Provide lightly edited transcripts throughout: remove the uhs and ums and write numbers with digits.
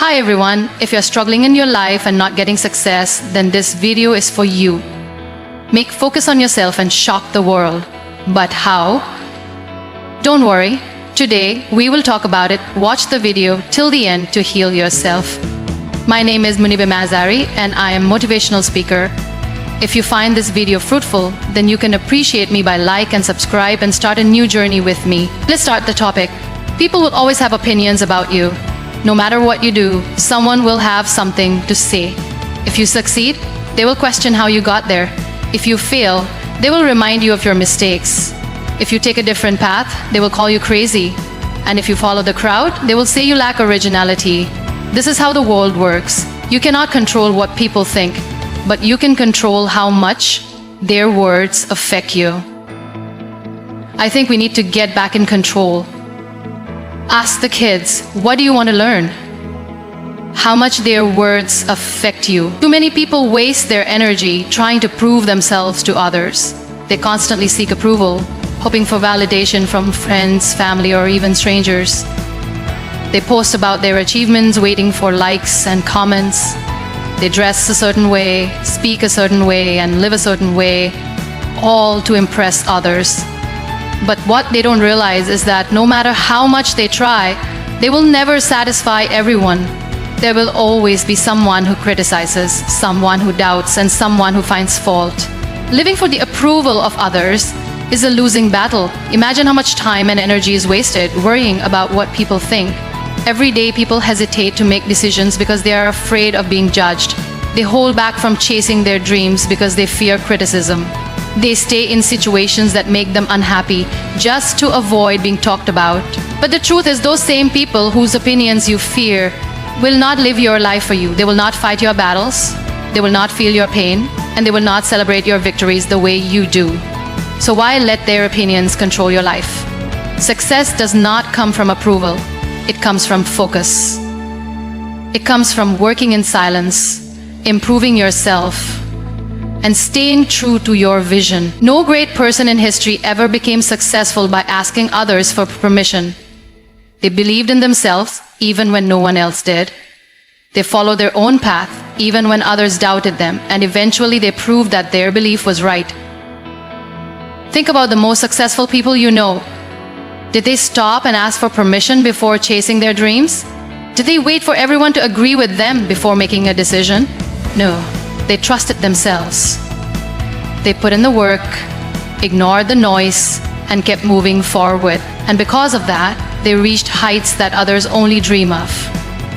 Hi everyone, if you're struggling in your life and not getting success, then this video is for you. Make focus on yourself and shock the world. But how? Don't worry, today we will talk about it. Watch the video till the end to heal yourself. My name is Muniba Mazari and I am a motivational speaker. If you find this video fruitful, then you can appreciate me by like and subscribe and start a new journey with me. Let's start the topic. People will always have opinions about you. No matter what you do, someone will have something to say. If you succeed, they will question how you got there. If you fail, they will remind you of your mistakes. If you take a different path, they will call you crazy. And if you follow the crowd, they will say you lack originality. This is how the world works. You cannot control what people think, but you can control how much their words affect you. I think we need to get back in control. Ask the kids, what do you want to learn? How much their words affect you. Too many people waste their energy trying to prove themselves to others. They constantly seek approval, hoping for validation from friends, family, or even strangers. They post about their achievements, waiting for likes and comments. They dress a certain way, speak a certain way, and live a certain way, all to impress others. But what they don't realize is that no matter how much they try, they will never satisfy everyone. There will always be someone who criticizes, someone who doubts, and someone who finds fault. Living for the approval of others is a losing battle. Imagine how much time and energy is wasted worrying about what people think. Every day people hesitate to make decisions because they are afraid of being judged. They hold back from chasing their dreams because they fear criticism. They stay in situations that make them unhappy just to avoid being talked about. But the truth is, those same people whose opinions you fear will not live your life for you. They will not fight your battles, they will not feel your pain, and they will not celebrate your victories the way you do. So why let their opinions control your life? Success does not come from approval. It comes from focus. It comes from working in silence, improving yourself, and staying true to your vision. No great person in history ever became successful by asking others for permission. They believed in themselves even when no one else did. They followed their own path even when others doubted them, and eventually they proved that their belief was right. Think about the most successful people you know. Did they stop and ask for permission before chasing their dreams? Did they wait for everyone to agree with them before making a decision? No. They trusted themselves. They put in the work, ignored the noise, and kept moving forward. And because of that, they reached heights that others only dream of.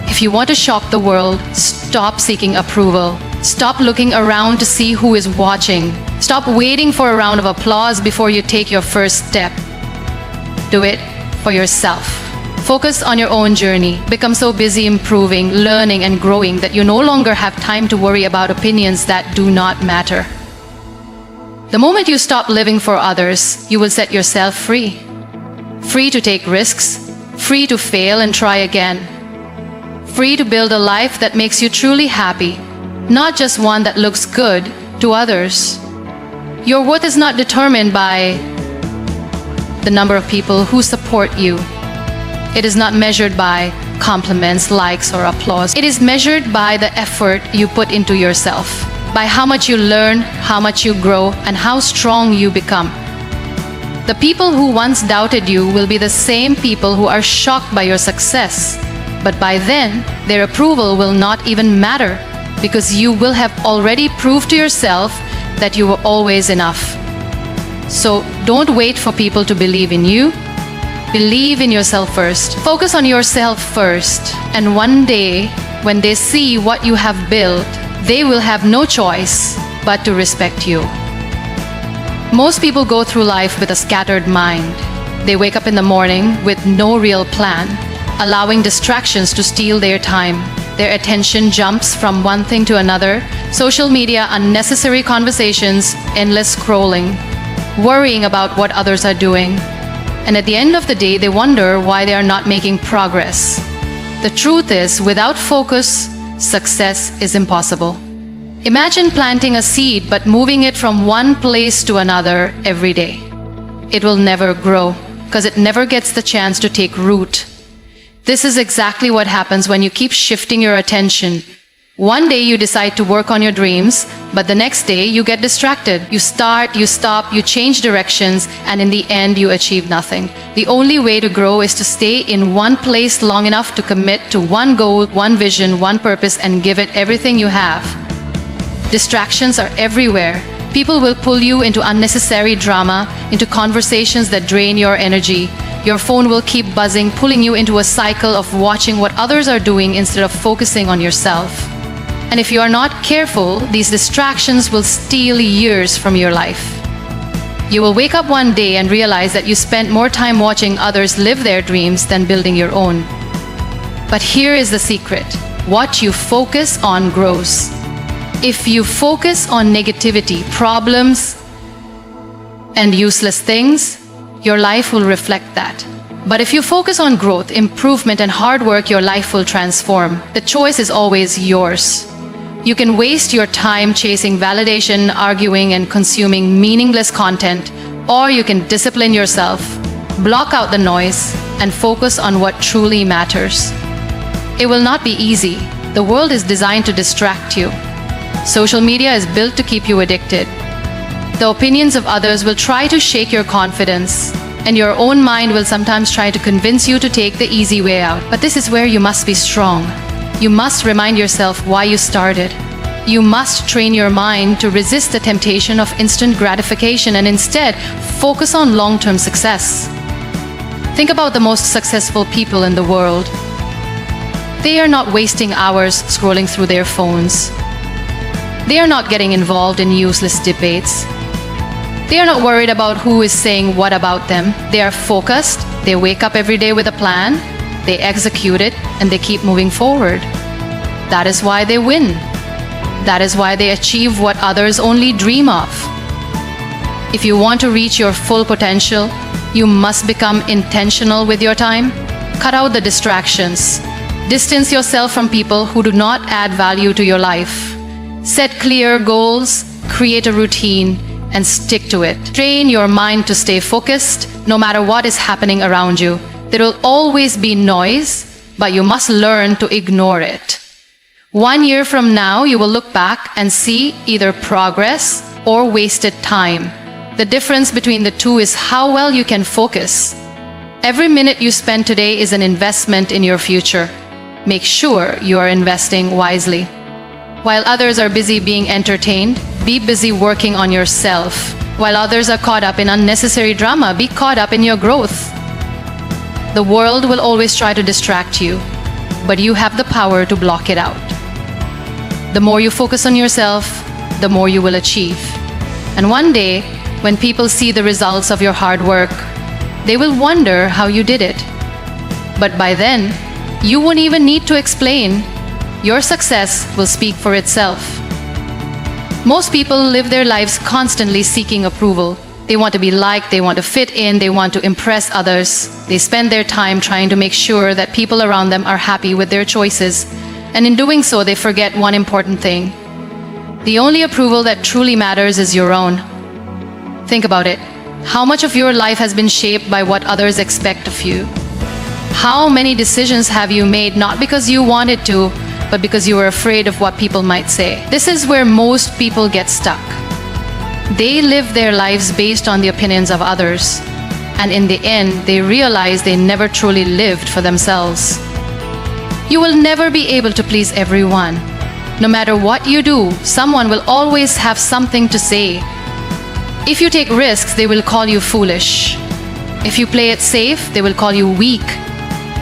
If you want to shock the world, stop seeking approval. Stop looking around to see who is watching. Stop waiting for a round of applause before you take your first step. Do it for yourself. Focus on your own journey. Become so busy improving, learning, and growing that you no longer have time to worry about opinions that do not matter. The moment you stop living for others, you will set yourself free. Free to take risks, free to fail and try again. Free to build a life that makes you truly happy, not just one that looks good to others. Your worth is not determined by the number of people who support you. It is not measured by compliments, likes, or applause. It is measured by the effort you put into yourself, by how much you learn, how much you grow, and how strong you become. The people who once doubted you will be the same people who are shocked by your success. But by then, their approval will not even matter because you will have already proved to yourself that you were always enough. So don't wait for people to believe in you. Believe in yourself first. Focus on yourself first. And one day, when they see what you have built, they will have no choice but to respect you. Most people go through life with a scattered mind. They wake up in the morning with no real plan, allowing distractions to steal their time. Their attention jumps from one thing to another: social media, unnecessary conversations, endless scrolling, worrying about what others are doing. And at the end of the day, they wonder why they are not making progress. The truth is, without focus, success is impossible. Imagine planting a seed but moving it from one place to another every day. It will never grow because it never gets the chance to take root. This is exactly what happens when you keep shifting your attention. One day you decide to work on your dreams, but the next day you get distracted. You start, you stop, you change directions, and in the end you achieve nothing. The only way to grow is to stay in one place long enough to commit to one goal, one vision, one purpose, and give it everything you have. Distractions are everywhere. People will pull you into unnecessary drama, into conversations that drain your energy. Your phone will keep buzzing, pulling you into a cycle of watching what others are doing instead of focusing on yourself. And if you are not careful, these distractions will steal years from your life. You will wake up one day and realize that you spent more time watching others live their dreams than building your own. But here is the secret. What you focus on grows. If you focus on negativity, problems, and useless things, your life will reflect that. But if you focus on growth, improvement, and hard work, your life will transform. The choice is always yours. You can waste your time chasing validation, arguing, and consuming meaningless content, or you can discipline yourself, block out the noise, and focus on what truly matters. It will not be easy. The world is designed to distract you. Social media is built to keep you addicted. The opinions of others will try to shake your confidence, and your own mind will sometimes try to convince you to take the easy way out. But this is where you must be strong. You must remind yourself why you started. You must train your mind to resist the temptation of instant gratification and instead focus on long-term success. Think about the most successful people in the world. They are not wasting hours scrolling through their phones. They are not getting involved in useless debates. They are not worried about who is saying what about them. They are focused, they wake up every day with a plan, they execute it, and they keep moving forward. That is why they win. That is why they achieve what others only dream of. If you want to reach your full potential, you must become intentional with your time. Cut out the distractions. Distance yourself from people who do not add value to your life. Set clear goals, create a routine, and stick to it. Train your mind to stay focused no matter what is happening around you. There will always be noise, but you must learn to ignore it. 1 year from now, you will look back and see either progress or wasted time. The difference between the two is how well you can focus. Every minute you spend today is an investment in your future. Make sure you are investing wisely. While others are busy being entertained, be busy working on yourself. While others are caught up in unnecessary drama, be caught up in your growth. The world will always try to distract you, but you have the power to block it out. The more you focus on yourself, the more you will achieve. And one day, when people see the results of your hard work, they will wonder how you did it. But by then, you won't even need to explain. Your success will speak for itself. Most people live their lives constantly seeking approval. They want to be liked, they want to fit in, they want to impress others. They spend their time trying to make sure that people around them are happy with their choices. And in doing so, they forget one important thing. The only approval that truly matters is your own. Think about it. How much of your life has been shaped by what others expect of you? How many decisions have you made not because you wanted to, but because you were afraid of what people might say? This is where most people get stuck. They live their lives based on the opinions of others, and in the end, they realize they never truly lived for themselves. You will never be able to please everyone. No matter what you do, someone will always have something to say. If you take risks, they will call you foolish. If you play it safe, they will call you weak.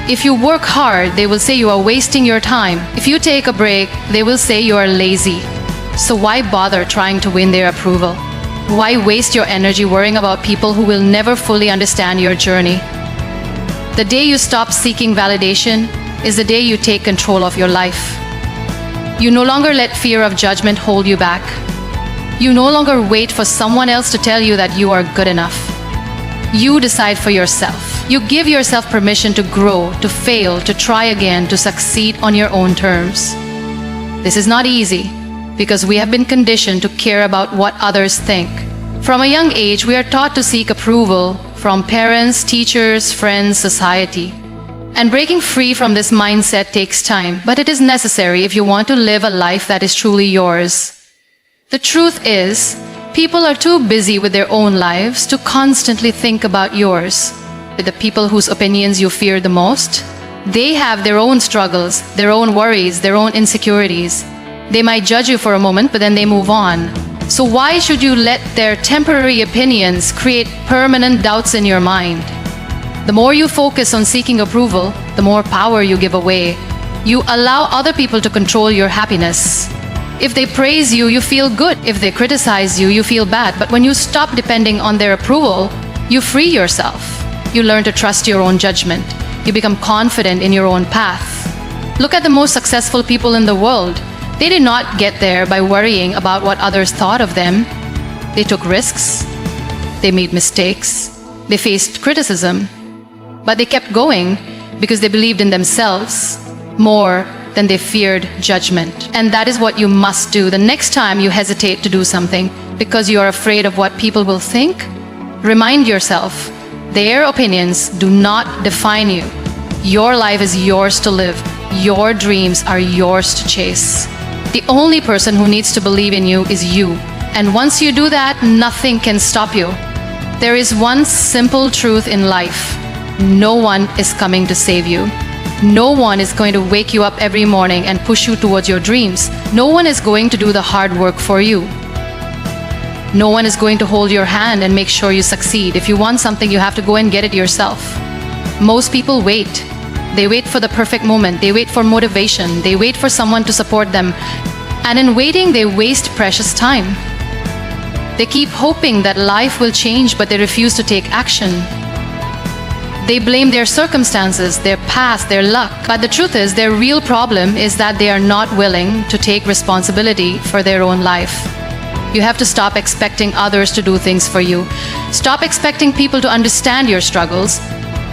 If you work hard, they will say you are wasting your time. If you take a break, they will say you are lazy. So why bother trying to win their approval? Why waste your energy worrying about people who will never fully understand your journey? The day you stop seeking validation is the day you take control of your life. You no longer let fear of judgment hold you back. You no longer wait for someone else to tell you that you are good enough. You decide for yourself. You give yourself permission to grow, to fail, to try again, to succeed on your own terms. This is not easy because we have been conditioned to care about what others think. From a young age, we are taught to seek approval from parents, teachers, friends, society. And breaking free from this mindset takes time, but it is necessary if you want to live a life that is truly yours. The truth is, people are too busy with their own lives to constantly think about yours. With the people whose opinions you fear the most, they have their own struggles, their own worries, their own insecurities. They might judge you for a moment, but then they move on. So why should you let their temporary opinions create permanent doubts in your mind? The more you focus on seeking approval, the more power you give away. You allow other people to control your happiness. If they praise you, you feel good. If they criticize you, you feel bad. But when you stop depending on their approval, you free yourself. You learn to trust your own judgment. You become confident in your own path. Look at the most successful people in the world. They did not get there by worrying about what others thought of them. They took risks. They made mistakes. They faced criticism. But they kept going because they believed in themselves more than they feared judgment. And that is what you must do the next time you hesitate to do something because you are afraid of what people will think. Remind yourself, their opinions do not define you. Your life is yours to live. Your dreams are yours to chase. The only person who needs to believe in you is you. And once you do that, nothing can stop you. There is one simple truth in life. No one is coming to save you. No one is going to wake you up every morning and push you towards your dreams. No one is going to do the hard work for you. No one is going to hold your hand and make sure you succeed. If you want something, you have to go and get it yourself. Most people wait. They wait for the perfect moment. They wait for motivation. They wait for someone to support them. And in waiting, they waste precious time. They keep hoping that life will change, but they refuse to take action. They blame their circumstances, their past, their luck. But the truth is, their real problem is that they are not willing to take responsibility for their own life. You have to stop expecting others to do things for you. Stop expecting people to understand your struggles.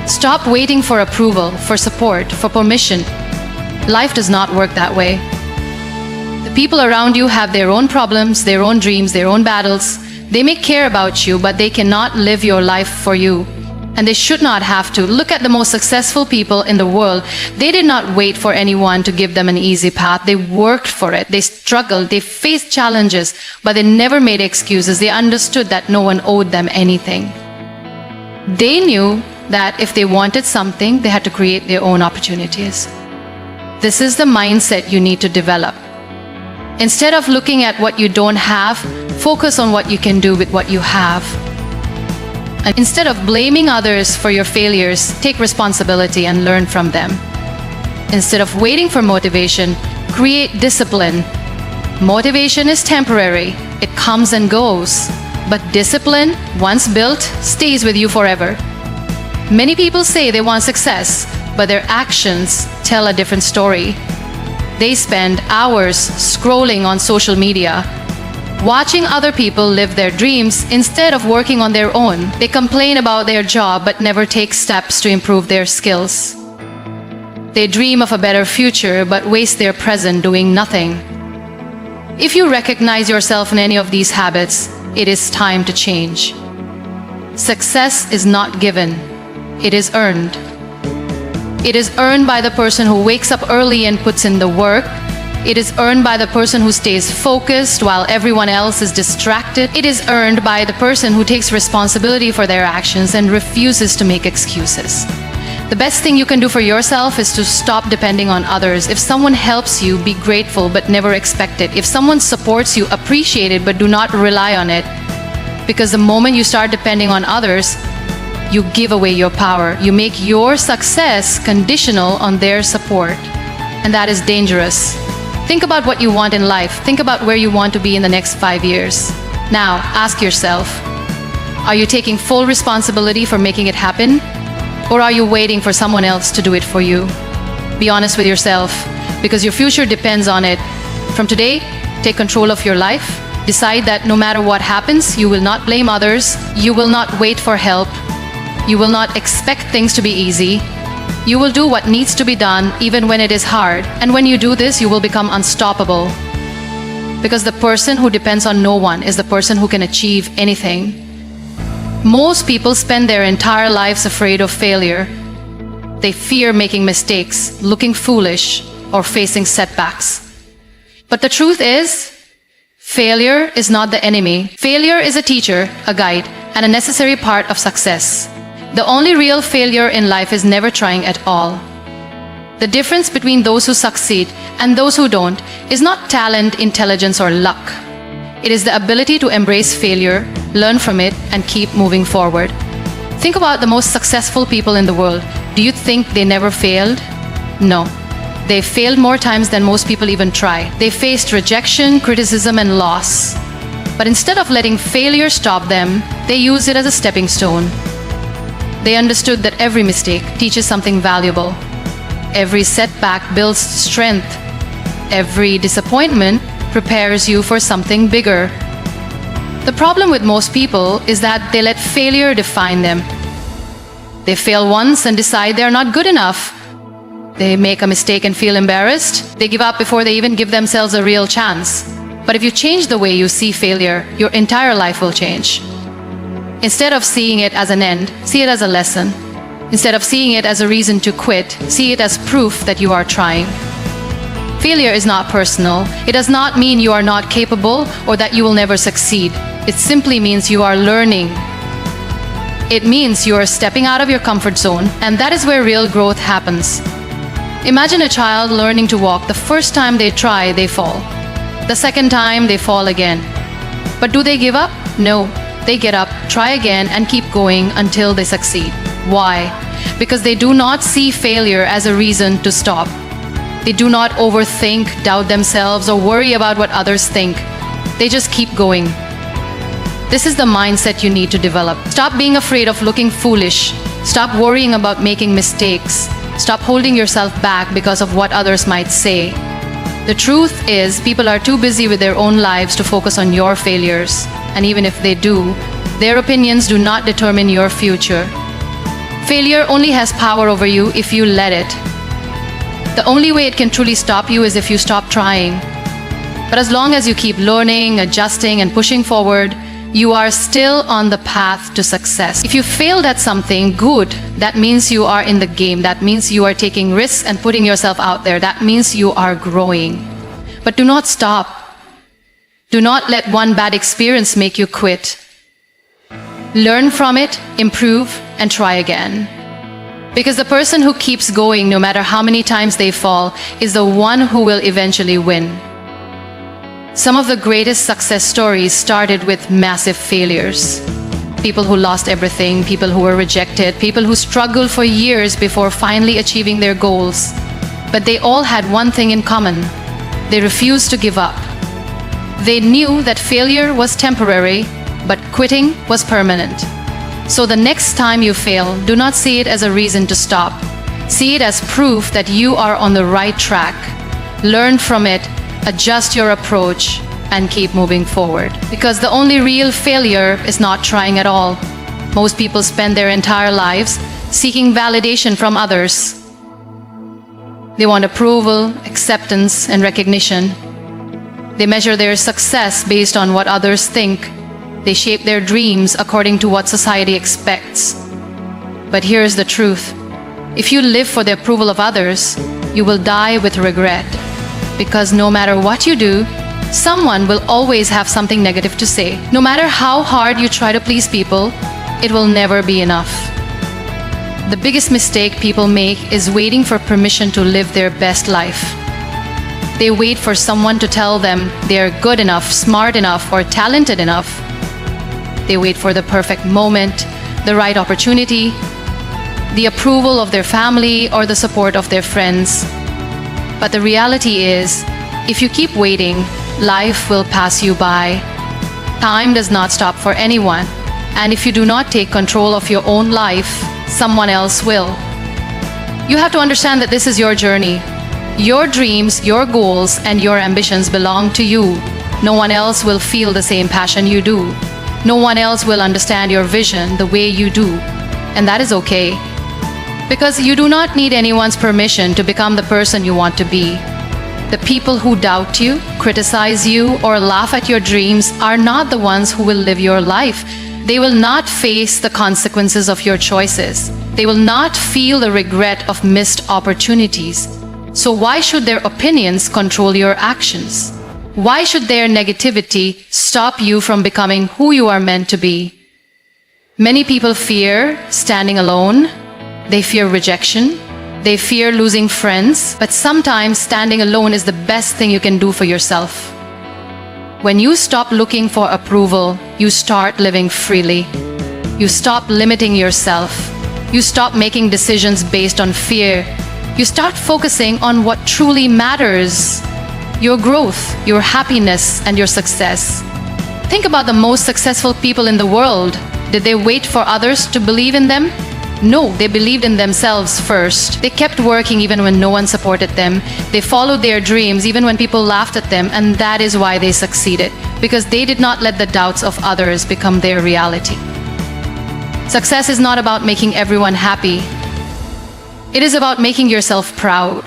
Stop waiting for approval, for support, for permission. Life does not work that way. The people around you have their own problems, their own dreams, their own battles. They may care about you, but they cannot live your life for you. And they should not have to. Look at the most successful people in the world. They did not wait for anyone to give them an easy path. They worked for it. They struggled. They faced challenges, but they never made excuses. They understood that no one owed them anything. They knew that if they wanted something, they had to create their own opportunities. This is the mindset you need to develop. Instead of looking at what you don't have, focus on what you can do with what you have. And instead of blaming others for your failures, take responsibility and learn from them. Instead of waiting for motivation, create discipline. Motivation is temporary. It comes and goes. But discipline, once built, stays with you forever. Many people say they want success, but their actions tell a different story. They spend hours scrolling on social media, watching other people live their dreams instead of working on their own. They complain about their job but never take steps to improve their skills. They dream of a better future but waste their present doing nothing. If you recognize yourself in any of these habits, it is time to change. Success is not given. It is earned. It is earned by the person who wakes up early and puts in the work. It is earned by the person who stays focused while everyone else is distracted. It is earned by the person who takes responsibility for their actions and refuses to make excuses. The best thing you can do for yourself is to stop depending on others. If someone helps you, be grateful but never expect it. If someone supports you, appreciate it but do not rely on it. Because the moment you start depending on others, you give away your power. You make your success conditional on their support. And that is dangerous. Think about what you want in life. Think about where you want to be in the next 5 years. Now, ask yourself, are you taking full responsibility for making it happen? Or are you waiting for someone else to do it for you? Be honest with yourself, because your future depends on it. From today, take control of your life. Decide that no matter what happens, you will not blame others. You will not wait for help. You will not expect things to be easy. You will do what needs to be done even when it is hard. And when you do this, you will become unstoppable. Because the person who depends on no one is the person who can achieve anything. Most people spend their entire lives afraid of failure. They fear making mistakes, looking foolish, or facing setbacks. But the truth is, failure is not the enemy. Failure is a teacher, a guide, and a necessary part of success. The only real failure in life is never trying at all. The difference between those who succeed and those who don't is not talent, intelligence, or luck. It is the ability to embrace failure, learn from it, and keep moving forward. Think about the most successful people in the world. Do you think they never failed? No. They failed more times than most people even try. They faced rejection, criticism, and loss. But instead of letting failure stop them, they used it as a stepping stone. They understood that every mistake teaches something valuable. Every setback builds strength. Every disappointment prepares you for something bigger. The problem with most people is that they let failure define them. They fail once and decide they're not good enough. They make a mistake and feel embarrassed. They give up before they even give themselves a real chance. But if you change the way you see failure, your entire life will change. Instead of seeing it as an end, see it as a lesson. Instead of seeing it as a reason to quit, see it as proof that you are trying. Failure is not personal. It does not mean you are not capable or that you will never succeed. It simply means you are learning. It means you are stepping out of your comfort zone, and that is where real growth happens. Imagine a child learning to walk. The first time they try, they fall. The second time, they fall again. But do they give up? No. They get up, try again, and keep going until they succeed. Why? Because they do not see failure as a reason to stop. They do not overthink, doubt themselves, or worry about what others think. They just keep going. This is the mindset you need to develop. Stop being afraid of looking foolish. Stop worrying about making mistakes. Stop holding yourself back because of what others might say. The truth is, people are too busy with their own lives to focus on your failures. And even if they do, their opinions do not determine your future. Failure only has power over you if you let it. The only way it can truly stop you is if you stop trying. But as long as you keep learning, adjusting, and pushing forward, you are still on the path to success. If you failed at something, good. That means you are in the game. That means you are taking risks and putting yourself out there. That means you are growing. But do not stop. Do not let one bad experience make you quit. Learn from it, improve, and try again. Because the person who keeps going, no matter how many times they fall, is the one who will eventually win. Some of the greatest success stories started with massive failures. People who lost everything, people who were rejected, people who struggled for years before finally achieving their goals. But they all had one thing in common. They refused to give up. They knew that failure was temporary, but quitting was permanent. So the next time you fail, do not see it as a reason to stop. See it as proof that you are on the right track. Learn from it, adjust your approach, and keep moving forward. Because the only real failure is not trying at all. Most people spend their entire lives seeking validation from others. They want approval, acceptance, and recognition. They measure their success based on what others think. They shape their dreams according to what society expects. But here's the truth. If you live for the approval of others, you will die with regret. Because no matter what you do, someone will always have something negative to say. No matter how hard you try to please people, it will never be enough. The biggest mistake people make is waiting for permission to live their best life. They wait for someone to tell them they are good enough, smart enough, or talented enough. They wait for the perfect moment, the right opportunity, the approval of their family, or the support of their friends. But the reality is, if you keep waiting, life will pass you by. Time does not stop for anyone, and if you do not take control of your own life, someone else will. You have to understand that this is your journey. Your dreams, your goals, and your ambitions belong to you. No one else will feel the same passion you do. No one else will understand your vision the way you do. And that is okay. Because you do not need anyone's permission to become the person you want to be. The people who doubt you, criticize you, or laugh at your dreams are not the ones who will live your life. they will not face the consequences of your choices. They will not feel the regret of missed opportunities. So why should their opinions control your actions? Why should their negativity stop you from becoming who you are meant to be? Many people fear standing alone. They fear rejection. They fear losing friends. But sometimes standing alone is the best thing you can do for yourself. When you stop looking for approval, you start living freely. You stop limiting yourself. You stop making decisions based on fear. You start focusing on what truly matters: your growth, your happiness, and your success. Think about the most successful people in the world. Did they wait for others to believe in them? No, they believed in themselves first. They kept working even when no one supported them. They followed their dreams even when people laughed at them, and that is why they succeeded, because they did not let the doubts of others become their reality. Success is not about making everyone happy. It is about making yourself proud.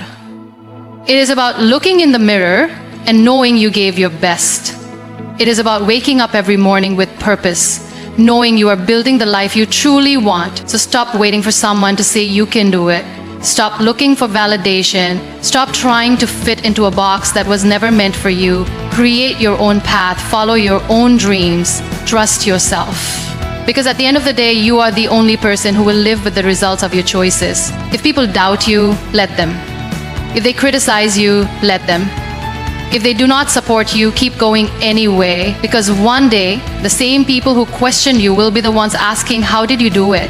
It is about looking in the mirror and knowing you gave your best. It is about waking up every morning with purpose, knowing you are building the life you truly want. So stop waiting for someone to say you can do it. Stop looking for validation. Stop trying to fit into a box that was never meant for you. Create your own path. Follow your own dreams. Trust yourself. Because at the end of the day, you are the only person who will live with the results of your choices. If people doubt you, let them. If they criticize you, let them. If they do not support you, keep going anyway, because one day, the same people who questioned you will be the ones asking, how did you do it?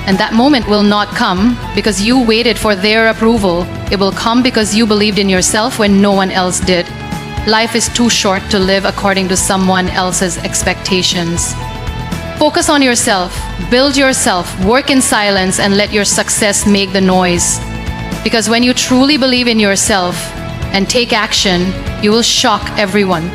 And that moment will not come because you waited for their approval. It will come because you believed in yourself when no one else did. Life is too short to live according to someone else's expectations. Focus on yourself, build yourself, work in silence, and let your success make the noise. Because when you truly believe in yourself and take action, you will shock everyone.